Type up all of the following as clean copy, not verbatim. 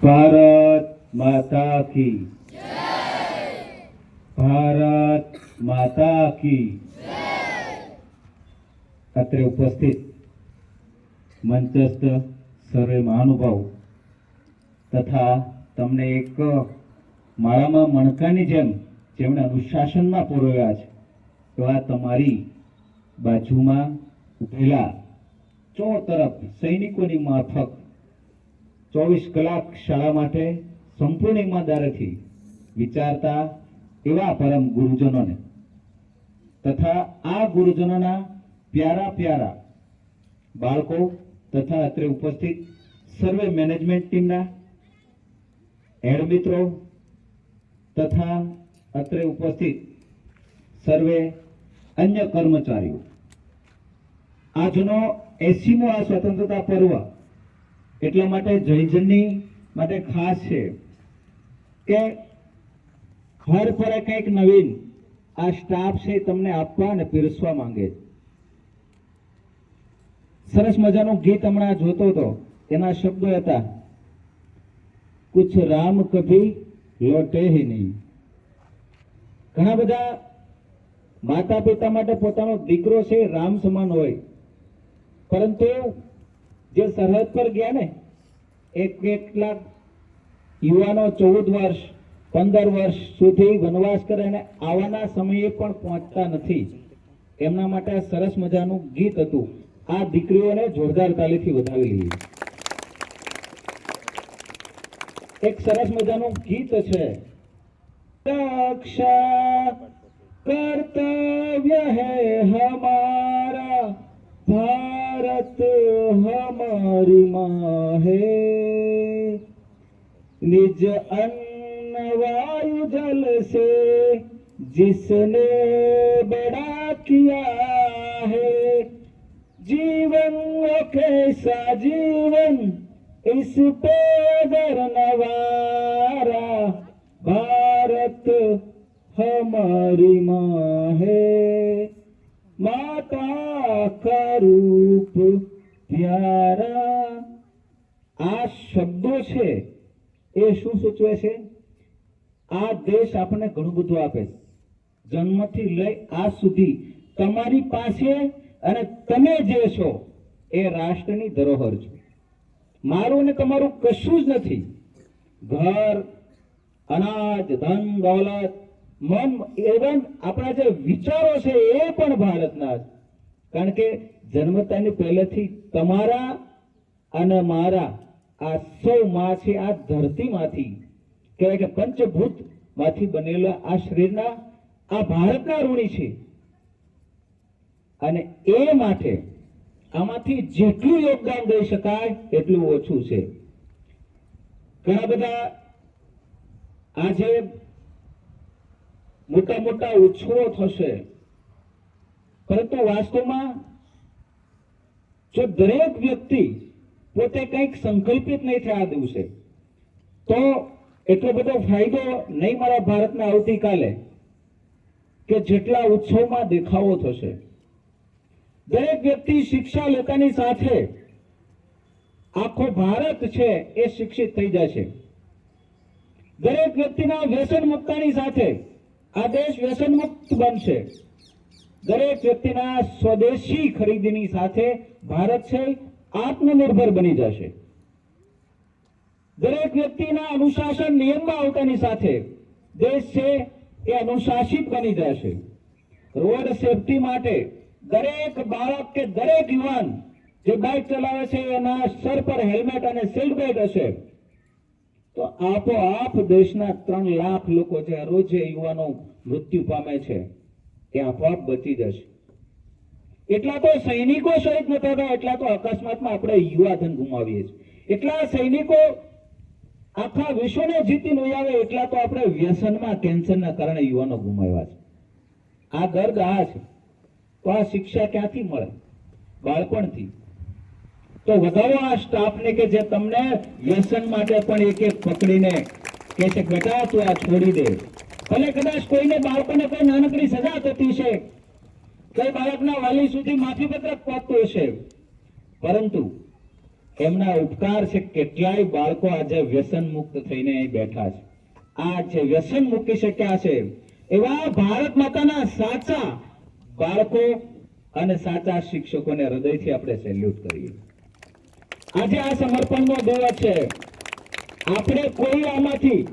ભારત માતા કી ભારત માતા કી અત્રે ઉપસ્થિત મંચસ્થ સર્વે મહાનુભાવ તથા તમને એક માળામાં મણકાની જેમ જેમણે અનુશાસનમાં પરોવ્યા છે એવા તમારી બાજુમાં ઉભેલા ચો તરફ સૈનિકોની માફક 24 કલાક શાળા માટે સંપૂર્ણ ઈમાનદારીથી વિચારતા એવા પરમ ગુરુજનોને તથા આ ગુરુજનોના પ્યારા પ્યારા બાળકો તથા અત્રે ઉપસ્થિત સર્વે મેનેજમેન્ટ ટીમના હેડ મિત્રો તથા અત્રે ઉપસ્થિત સર્વે અન્ય કર્મચારીઓ, આજનો 80મો આ સ્વતંત્રતા પર્વ એટલા માટે જયજનની માટે ખાસ છે કે હર પરે કંઈક નવીન આ સ્ટાફ છે તમને આપવા અને પીરસવા માંગે છે. સરસ મજાનું ગીત હમણાં જોતો હતો, એના શબ્દો હતા, કુછ રામ કભી લોટે હી નહીં. ઘણા બધા માતા પિતા માટે પોતાનો દીકરો છે રામ સમાન હોય, પરંતુ જે સરહદ પર ગયા ને કેટલાક યુવાનો 14 વર્ષ 15 વર્ષ સુધી વનવાસ કરે અને આવવાના સમયે પણ પહોંચતા નથી, એમના માટે આ સરસ મજાનું ગીત હતું. આ દીકરીઓને જોરદાર તાલીથી વધાવી લઈએ. એક સરસ મજાનું ગીત છે, રક્ષા કર્તવ્ય હૈ હમારા, भारत हमारी माँ है, निज अन्न वायु जल से जिसने बड़ा किया है, जीवन वो कैसा जीवन इस पे दर नवारा, भारत हमारी माँ है, माता का रूप प्यारा. આ શબ્દો છે એ શું સૂચવે છે? આ દેશ આપણને ઘણું બધું આપે છે, જન્મથી લઈ આજ સુધી તમારી પાસે, અને તમે જે છો એ રાષ્ટ્રની ધરોહર છો. મારું ને તમારું કશું જ નથી. ઘર, અનાજ, ધન, દોલત, મન, એવન આપણા જે વિચારો છે એ પણ ભારતના છે. કારણ કે જન્મતાની પહેલેથી તમારા અને મારા આ સૌ માં છે આ ધરતીમાંથી, કહેવાય કે પંચભૂત માંથી બનેલા આ શરીરના આ ભારતના ઋણી છે. અને એ માટે આમાંથી જેટલું યોગદાન દઈ શકાય એટલું ઓછું છે. ઘણા બધા આજે મોટા મોટા ઉત્સવો થશે, પરંતુ વાસ્તવમાં જો દરેક વ્યક્તિ પોતે કંઈક સંકલ્પિત નહીં થાય આ દિવસે, તો એટલો બધો ફાયદો નહીં મળે ભારતના આવતીકાલે કે જેટલા ઉત્સવમાં દેખાવો થશે. દરેક વ્યક્તિ શિક્ષા લેતાની સાથે આખો ભારત છે એ શિક્ષિત થઈ જશે. દરેક વ્યક્તિના વ્યસન મુક્તની સાથે આ દેશ વ્યસન મુક્ત બનશે. દરેક વ્યક્તિના સ્વદેશી ખરીદીની સાથે ભારત છે આત્મનિર્ભર બની જશે. દરેક વ્યક્તિના અનુશાસન નિયમમાં આવતાની સાથે દેશ છે એ અનુશાસિત બની જશે. રોડ સેફટી માટે દરેક બાળક કે દરેક યુવાન જે બાઇક ચલાવે છે એના સર પર હેલ્મેટ અને સીટ બેલ્ટ હશે, તો આપોઆપ દેશના 3 લાખ લોકો જે રોજે યુવાનો મૃત્યુ પામે છે એ આપોઆપ બચી જશે. એટલા તો સૈનિકો શહીદ નતા થતા, એટલા તો અકસ્માતમાં આપણે યુવાધન ગુમાવીએ છીએ. એટલા સૈનિકો આખા વિશ્વને જીતી નહીં આવે, એટલા તો આપણે વ્યસનમાં કેન્સરના કારણે યુવાનો ગુમાવ્યા છે. આ દર્દ આ છે. તો આ શિક્ષા ક્યાંથી મળે? બાળપણથી. તો વધારો આ સ્ટાફને કે જે તમને વ્યસન માટે પણ એક એક પકડીને કહે છે બેટા તું આ છોડી દે. ભલે કદાચ કોઈને બાળકોને કોઈ નાનકડી સજા થતી છે, કોઈ બાળકના વાલી સુધી માફી પત્રક પહોંચતું હશે, પરંતુ એમના ઉપકાર છે કેટલાય બાળકો આજે વ્યસન મુક્ત થઈને અહીં બેઠા છે. આ જે વ્યસન મૂકી શક્યા છે એવા ભારત માતાના સાચા બાળકો અને સાચા શિક્ષકોને હૃદયથી આપણે સેલ્યુટ કરીએ. આજે આ સમર્પણનો દિવસ છે. આપણે કોઈ આમાંથી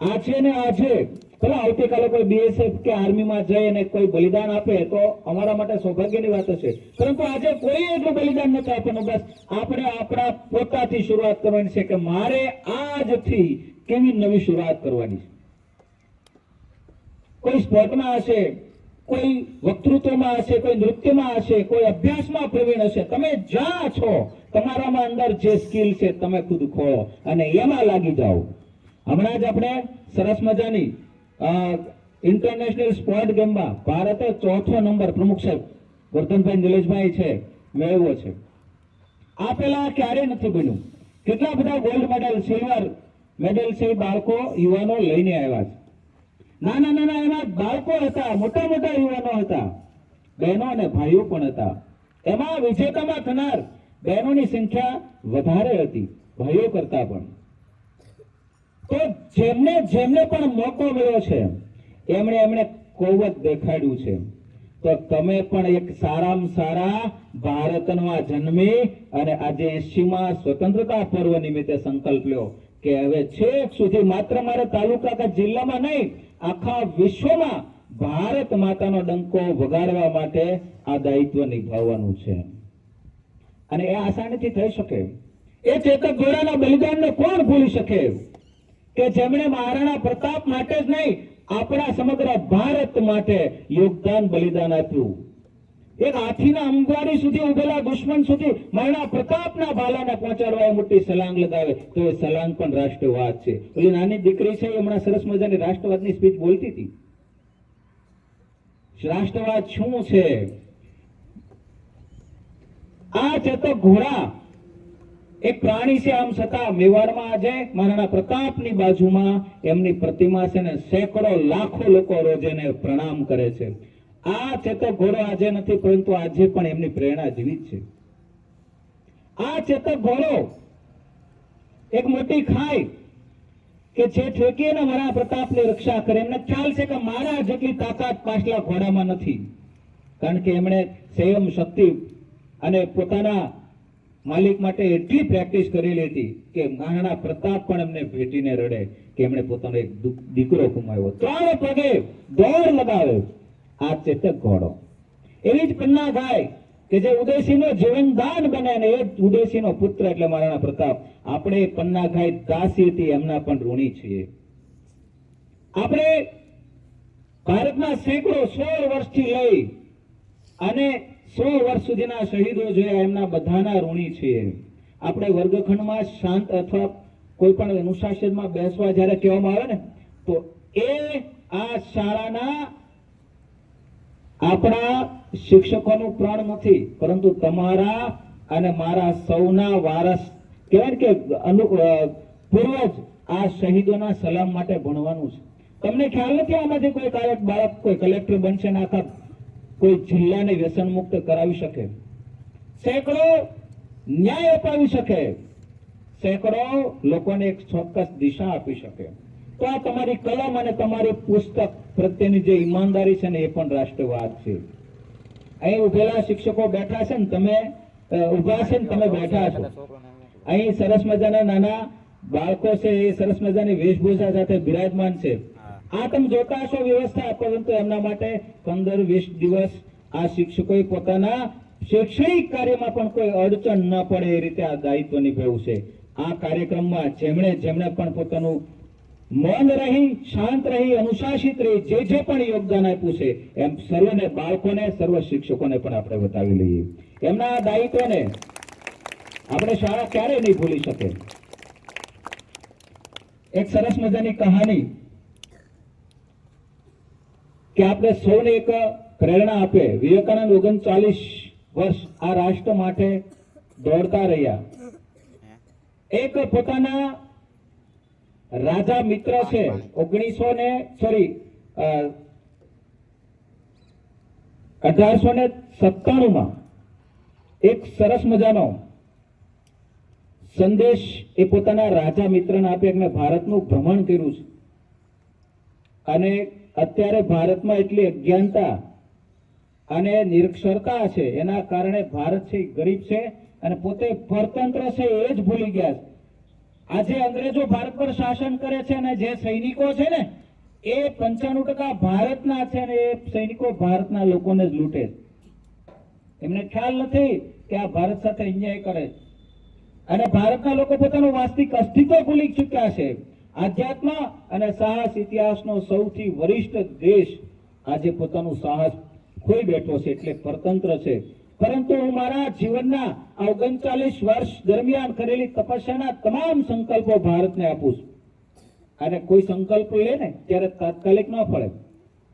આજે ને આજે ભલે આવતીકાલે કોઈ બીએસએફ કે આર્મીમાં જઈ અને કોઈ બલિદાન આપે તો અમારા માટે સૌભાગ્યની વાત હશે, પરંતુ આજે કોઈ એટલું બલિદાન નથી આપવાનું. બસ આપણે આપણા પોતાથી શરૂઆત કરવાની છે કે મારે આજથી કેવી નવી શરૂઆત કરવાની છે. કોઈ સ્પોર્ટમાં હશે, કોઈ વક્તૃત્વમાં હશે, કોઈ નૃત્યમાં હશે, કોઈ અભ્યાસમાં પ્રવીણ હશે. તમે જ્યાં છો તમારામાં અંદર જે સ્કિલ છે તમે ખુદ ખોળો અને એમાં લાગી જાઓ. હમણાં જ આપણે સરસ મજાની ઇન્ટરનેશનલ સ્પોર્ટ ગેમમાં ભારતે 4થો નંબર પ્રમુખ સાહેબ વર્ધનભાઈ નિલેશભાઈ છે મેળવ્યો છે. આ પહેલા ક્યારેય નથી બન્યું. કેટલા બધા ગોલ્ડ મેડલ, સિલ્વર મેડલ છે બાળકો યુવાનો લઈને આવ્યા છે. નાના નાના એમાં બાળકો હતા, મોટા મોટા યુવાનો હતા, બહેનો અને ભાઈઓ પણ હતા. એમાં વિજેતામાં થનાર બહેનોની સંખ્યા વધારે હતી ભાઈઓ કરતા પણ. તો જેમને જેમને પણ મોકો મળ્યો છે એમણે કોવત દેખાડ્યું છે. તો તમે પણ એક સારામાં સારા ભારતમાં જન્મી અને આજે 80મા સ્વતંત્રતા પર્વ નિમિત્તે સંકલ્પ લ્યો કે હવે છેક સુધી માત્ર મારે તાલુકા કે જિલ્લામાં નહીં, આખા વિશ્વમાં ભારત માતાનો ડંકો વગાડવા માટે આ દાયિત્વ નિભાવવાનું છે. અને એ આસાનીથી થઈ શકે. એ ચેતક ઘોડાના બલિદાનને કોણ ભૂલી શકે કે જેમણે મહારાણા પ્રતાપ માટે જ નહીં આપણા સમગ્ર ભારત માટે યોગદાન બલિદાન આપ્યું. એક હાથીના અંબાડી સુધી ઉભેલા દુશ્મન સુધી મહારાણા પ્રતાપના ભાલાને પહોંચાડવા એ મોટી સલાંગ લગાવે તો એ સલાંગ પણ રાષ્ટ્રવાદ છે. પેલી નાની દીકરી છે હમણાં સરસ મજાની રાષ્ટ્રવાદની સ્પીચ બોલતી હતી. રાષ્ટ્રવાદ શું છે? આ ચેતક ઘોડા એક પ્રાણી છે. આમ છતાં મેવાડમાં આજે મહારાણા પ્રતાપની બાજુમાં એમની પ્રતિમા છે ને સેંકડો લાખો લોકો રોજ એને પ્રણામ કરે છે. આ ચેતક ઘોડો આજે નથી, પરંતુ આજે પણ એમની પ્રેરણા જીવિત છે. આ ચેતક ઘોડો એક મોટી ખાઈ કે જે ઠેકીને મહારાણા પ્રતાપની રક્ષા કરે. એમને ખ્યાલ છે કે મારા જેટલી તાકાત પાછલા ઘોડામાં નથી, કારણ કે એમણે સંયમ, શક્તિ અને પોતાના માલિક માટે એટલી પ્રેક્ટિસ કરેલી હતી કે મહારાણા પ્રતાપ પણ એમને ભેટીને રડે કે એમણે પોતાનો એક દીકરો ગુમાવ્યો. 3 પગે દોડ લગાવે આ ચેતક ઘોડો. એવી જ પન્ના ગાય કે જે ઉદયસિંહનો જીવનદાન બને અને એ ઉદયસિંહનો પુત્ર એટલે મહારાણા પ્રતાપ. આપણે પન્ના ગાય દાસી હતી એમના પણ ઋણી છીએ. આપણે ભારતના સેંકડો 16 વર્ષથી લઈ અને 100 વર્ષ સુધીના શહીદો જોયા એમના બધાના ઋણી છીએ. આપણે વર્ગખંડમાં શાંત અથવા કોઈ પણ અનુશાસનમાં બેસવા જ્યારે કહેવામાં આવે ને તો એ આ શાળાના આપણા શિક્ષકોનું પ્રાણ નથી, પરંતુ તમારા અને મારા સૌના વારસ કહેવાય કે પૂર્વજ આ શહીદોના સલામ માટે ભણવાનું છે. તમને ખ્યાલ નથી આમાંથી કોઈ બાળક કોઈ કલેક્ટર બનશે ને આખા કોઈ જિલ્લાને વ્યસન મુક્ત કરાવી શકે, સેંકડો ન્યાય અપાવી શકે, સેંકડો લોકોને એક ચોક્કસ દિશા આપી શકે. તો આ તમારી કલમ અને તમારી પુસ્તક પ્રત્યેની જે ઈમાનદારી છે ને એ પણ રાષ્ટ્રવાદ છે. અહીં ઉભેલા શિક્ષકો બેઠા છે ને તમે ઉભા છે ને તમે બેઠા છો. અહીં સરસ મજાના નાના બાળકો છે એ સરસ મજાની વેશભૂષા સાથે બિરાજમાન છે. આ તમે જોતા હશો વ્યવસ્થા, પરંતુ એમના માટે 15-20 દિવસ આ શિક્ષકોએ પોતાના શૈક્ષણિક કાર્યમાં પણ કોઈ અડચણ ન પડે એ રીતે આ દાયિત્વ નિભાવ્યું છે. આ કાર્યક્રમમાં જેમણે પણ પોતાનું મૌન રહી, શાંત રહી, અનુશાસિત રહી જે પણ યોગદાન આપ્યું છે એમ સર્વને, બાળકોને, સર્વ શિક્ષકોને પણ આપણે બતાવી લઈએ. એમના દાયિત્વને આપણે શાળા ક્યારે નહીં ભૂલી શકે. એક સરસ મજાની કહાની કે આપણે સૌને એક પ્રેરણા આપે. વિવેકાનંદ 39 વર્ષ આ રાષ્ટ્ર માટે દોડતા રહ્યા. એક પોતાના રાજા મિત્ર છે 1897માં એક સરસ મજાનો સંદેશ એ પોતાના રાજા મિત્રને આપે કે મેં ભારતનું ભ્રમણ કર્યું છે અને અત્યારે ભારતમાં એટલી અજ્ઞાનતા અને નિરક્ષરતા છે, એના કારણે ભારત છે ગરીબ છે અને પોતે પરતંત્ર છે એ જ ભૂલી ગયા છે. આજે અંગ્રેજો ભારત પર શાસન કરે છે અને જે સૈનિકો છે ને એ 95% ભારતના છે અને એ સૈનિકો ભારતના લોકોને જ લૂંટે છે. એમને ખ્યાલ નથી કે આ ભારત સાથે અન્યાય કરે અને ભારતના લોકો પોતાનું વાસ્તવિક અસ્તિત્વ ભૂલી ચૂક્યા છે. આધ્યાત્મ અને સાહસ ઇતિહાસનો સૌથી વરિષ્ઠ દેશ આજે પોતાનું સાહસ ખોઈ બેઠો છે એટલે પરતંત્ર છે. પરંતુ હું મારા જીવનના 39 વર્ષ દરમિયાન કરેલી તપસ્યાના તમામ સંકલ્પો ભારતને આપું છું. અને કોઈ સંકલ્પ લે ને ત્યારે તાત્કાલિક ન ફળે,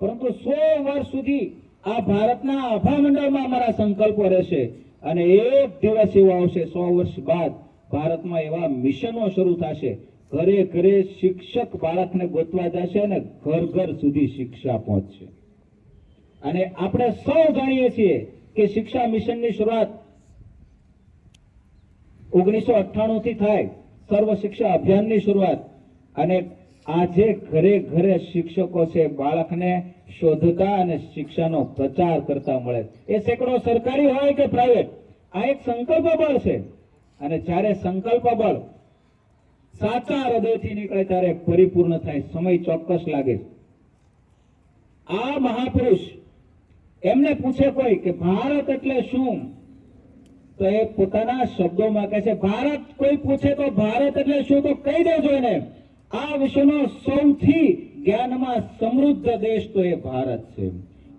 પરંતુ 100 વર્ષ સુધી આ ભારતના આભા મંડળમાં અમારા સંકલ્પો રહેશે અને એક દિવસ એવો આવશે 100 વર્ષ બાદ ભારતમાં એવા મિશનો શરૂ થશે, ઘરે ઘરે શિક્ષક બાળકને ગોતવા જશે અને ઘર ઘર સુધી શિક્ષા પહોંચશે. અને આપણે સૌ જાણીએ છીએ કે શિક્ષા મિશનની શરૂઆત 1998 થી થાય, સર્વ શિક્ષા અભિયાનની શરૂઆત. અને આજે ઘરે ઘરે શિક્ષકો છે બાળકને શોધતા અને શિક્ષાનો પ્રચાર કરતા મળે. એ સેંકડો સરકારી હોય કે પ્રાઇવેટ, આ એક સંકલ્પ બળ છે અને જ્યારે સંકલ્પ બળ સાચા હૃદયથી નીકળે ત્યારે પરિપૂર્ણ થાય. સમય ચોક્કસ લાગે. આ મહાપુરુષ એમને પૂછે કોઈ કે ભારત એટલે શું, તો એ પોતાના શબ્દોમાં કહે છે ભારત. કોઈ પૂછે તો ભારત એટલે શું, તો કહી દેજો એને આ વિશ્વનો સૌથી જ્ઞાનમાં સમૃદ્ધ દેશ તો એ ભારત છે.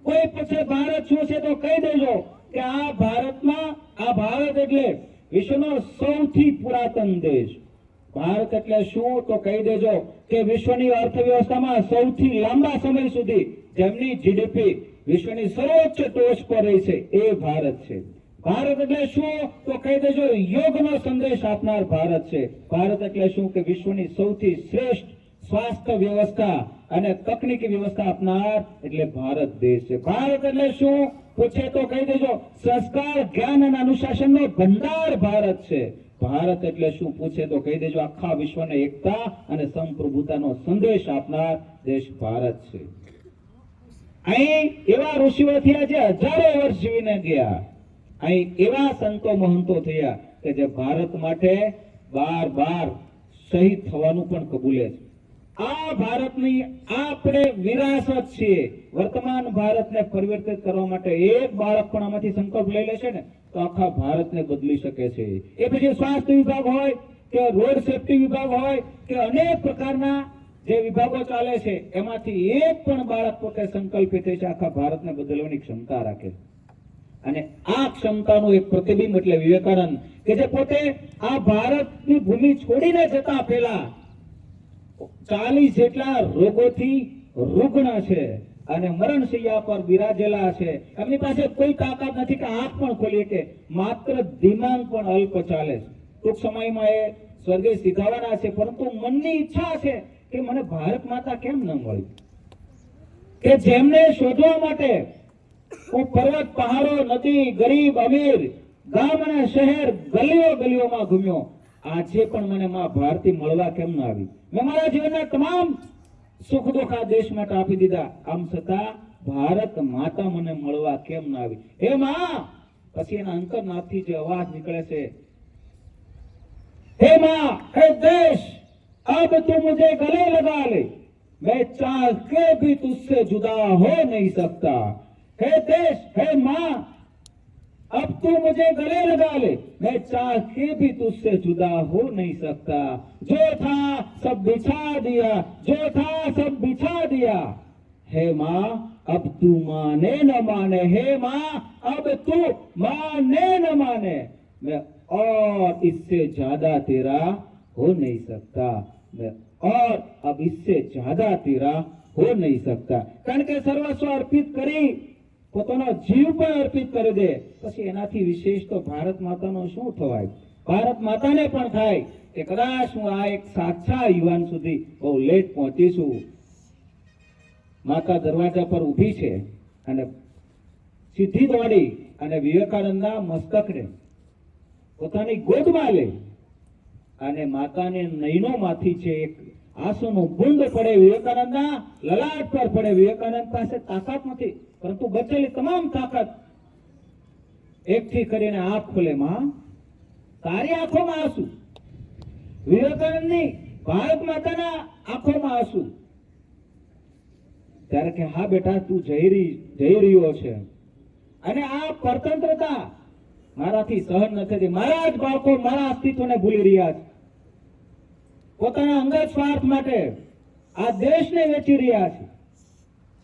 કોઈ પૂછે ભારત શું છે તો કહી દેજો કે આ ભારતમાં આ ભારત એટલે વિશ્વનો સૌથી પુરાતન દેશ. ભારત એટલે શું તો કહી દેજો કે વિશ્વની અર્થવ્યવસ્થામાં સૌથી લાંબા સમય સુધી જેમની જીડીપી વિશ્વની સર્વોચ્ચ ટોચ પર રહી છે એ ભારત છે. ભારત એટલે શું તો કહી દેજો યોગનો સંદેશ આપનાર ભારત છે. ભારત એટલે શું કે વિશ્વની સૌથી શ્રેષ્ઠ સ્વાસ્થ્ય વ્યવસ્થા અને તકનીકી વ્યવસ્થા આપનાર એટલે ભારત દેશ છે. ભારત એટલે શું પૂછે તો કહી દેજો સંસ્કાર, જ્ઞાન અને અનુશાસનનો ભંડાર ભારત છે. ભારત એટલે શું પૂછે તો કહી દેજો આખા વિશ્વને એકતા અને સંપ્રભુતાનો સંદેશ આપનાર દેશ ભારત છે. અહીં એવા ઋષિઓ થયા જે હજારો વર્ષ જીવીને ગયા. અહીં એવા સંતો મહંતો થયા કે જે ભારત માટે બાર શહીદ થવાનું પણ કબૂલે છે. આ ભારતની આપણે વિરાસત છીએ. વર્તમાન ભારતને પરિવર્તિત કરવા માટે એક બાળક પણ આમાંથી સંકલ્પ લઈ લેશે ને તો આખા ભારતને બદલી શકે છે. એ પછી સ્વાસ્થ્ય વિભાગ હોય કે રોડ સેફટી વિભાગ હોય કે અનેક પ્રકારના જે વિભાગો ચાલે છે એમાંથી એક પણ બાળક પોતે સંકલ્પિત થઈ છે આખા ભારતને બદલવાની ક્ષમતા રાખે. અને આ ક્ષમતાનું એક પ્રતિબિંબ એટલે વિવેકાનંદ કે જે પોતે આ ભારતની ભૂમિ છોડીને જતા પહેલા 40 જેટલા રોગોથી રૂગ્ણ છે અને મરણશૈયા પર બિરાજેલા છે. એમની પાસે કોઈ તાકાત નથી કે આંખ પણ ખોલી કે માત્ર દિમાગ પણ અલ્પ ચાલે છે. ટૂંક સમયમાં એ સ્વર્ગે સિધાવાના છે, પરંતુ મનની ઈચ્છા છે કે મને ભારત માતા કેમ ન મળી, કે જેમને શોધવા માટે હું પર્વત, પહાડો, નદી, ગરીબ, અમીર, ગામ અને શહેર, ગલીઓમાં ઘૂમ્યો. આજે પણ મને માં ભારતી મળવા કેમ ના આવી? મેં મારા જીવનના તમામ સુખ દુઃખ આ દેશ માટે આપી દીધા, આમ છતાં ભારત માતા મને મળવા કેમ ના આવી? હે માં! પછી એના અંતરનાથથી જે અવાજ નીકળે છે, हे माँ, हे देश, अब तू मुझे गले लगा ले, मैं चाह के भी तुझसे जुदा हो नहीं सकता. हे देश, हे माँ, अब तू मुझे गले लगा ले, मैं चाह के भी तुझसे जुदा हो नहीं सकता. जो था सब बिछा दिया, जो था सब बिछा दिया. हे माँ, अब तू माने न माने, हे माँ, अब तू माने न माने, मैं और इससे ज्यादा तेरा हो नहीं सकता. मैं और अब इससे ज्यादा तेरा हो नहीं सकता. કારણ કે સર્વસ્વ અર્પિત કરી પોતાનો જીવ પણ અર્પિત કરી દે પછી એનાથી વિશેષ તો ભારત માતાનો શું થવાય? ભારત માતાને પણ થાય કે કદાચ હું આ એક સાચા યુવાન સુધી બહુ લેટ પહોંચીશું. માતા દરવાજા પર ઊભી છે અને સીધી દોડી અને વિવેકાનંદના મસ્તકને પોતાની ગોદમાં લે અને માતાને નયનોમાંથી છે એક આંસુનું બુંદ પડે વિવેકાનંદના લલાટ પર પડે. વિવેકાનંદ પાસે તાકાત નથી, પરંતુ બચેલી તમામ તાકાત એકઠી કરીને આંખ ખોલે. માં, તારી આંખોમાં આંસુ, વિવેકાનંદની ભારત માતાના આંખોમાં આંસુ. ત્યારે કે હા બેટા, તું જઈ રહ્યો છે અને આ પરતંત્રતા મારાથી સહન નથી થતી. મારા જ બાળકો મારા અસ્તિત્વને ભૂલી રહ્યા છે. પોતાના અંગત સ્વાર્થ માટે આ દેશને વેચી રહ્યા છે.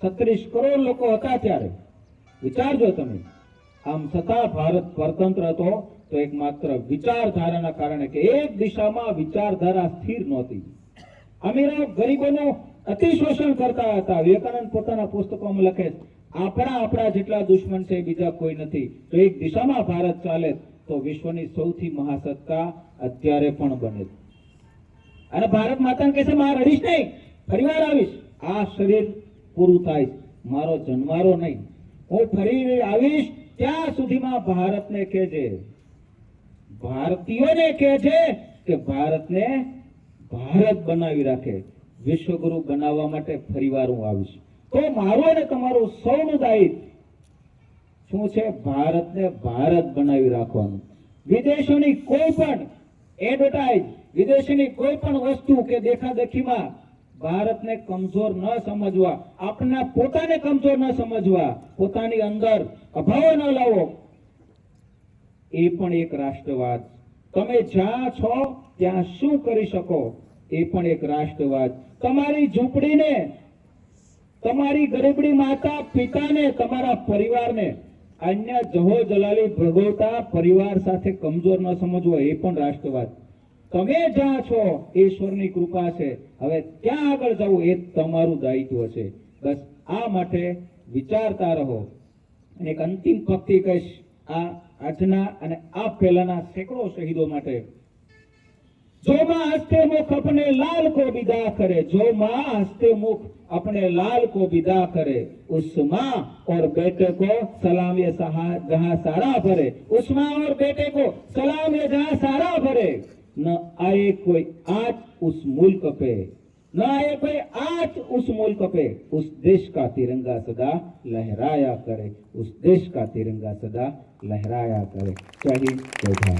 36 કરોડ લોકો હતા ત્યારે, વિચારજો તમે. આમ છતાં ભારત પરતંત્ર હતો તો એકમાત્ર વિચારધારાના કારણે કે એક દિશામાં વિચારધારા સ્થિર નહોતી. અમીરો ગરીબોનું અતિશોષણ કરતા હતા. વિવેકાનંદ પોતાના પુસ્તકોમાં લખે છે, આપણા જેટલા દુશ્મન છે બીજા કોઈ નથી. તો એક દિશામાં ભારત ચાલે તો વિશ્વની સૌથી મહાસત્તા અત્યારે પણ બને. અને ભારત માતાને કહે છે, માં રડીશ નહીં, ફરીવાર આવીશ. આ શરીર પૂરું થાય, મારો જન્મારો નહીં. હું ફરી આવીશ ત્યાં સુધીમાં ભારતને કહેજે, ભારતીયોને કહેજે કે ભારતને ભારત બનાવી રાખે. વિશ્વગુરુ બનાવવા માટે ફરીવાર હું આવીશ. તો મારું અને તમારું સૌનું દાયિત્વ શું છે? ભારતને ભારત બનાવી રાખવાનું. વિદેશોની કોઈ પણ એડવર્ટાઇઝ, વિદેશીની કોઈ પણ વસ્તુ કે દેખાદેખીમાં ભારતને કમજોર ન સમજવા, આપણા પોતાને કમજોર ન સમજવા, પોતાની અંદર અભાવ ન લાવો. એ પણ એક રાષ્ટ્રવાદ. તમે જ્યાં છો ત્યાં શું કરી શકો એ પણ એક રાષ્ટ્રવાદ. તમારી ઝૂંપડીને, તમારી ગરીબડી માતા પિતાને, તમારા પરિવારને અન્ય જહો જલાલી ભોગવતા પરિવાર સાથે કમજોર ન સમજવો એ પણ રાષ્ટ્રવાદ. તમે જ્યાં છો ઈશ્વરની કૃપા છે, હવે ક્યાં આગળ જવું એ તમારું દાયિત્વ છે. બસ આ માટે વિચારતા રહો. અને એક અંતિમ પંક્તિ કહીશ આ આજના અને આ પહેલાના સેંકડો શહીદો માટે. जो माँ हंसते मुख अपने लाल को विदा करे, जो माँ हंसते मुख अपने लाल को विदा करे, उस माँ और बेटे को सलाम ये जहाँ सारा भरे, उस माँ और बेटे को सलाम ये जहाँ सारा भरे. न आए कोई आँच उस मुल्क पे, न आए कोई आँच उस मुल्क पे, उस देश का तिरंगा सदा लहराया करे, उस देश का तिरंगा सदा लहराया करे. जय हिंद, जय भारत.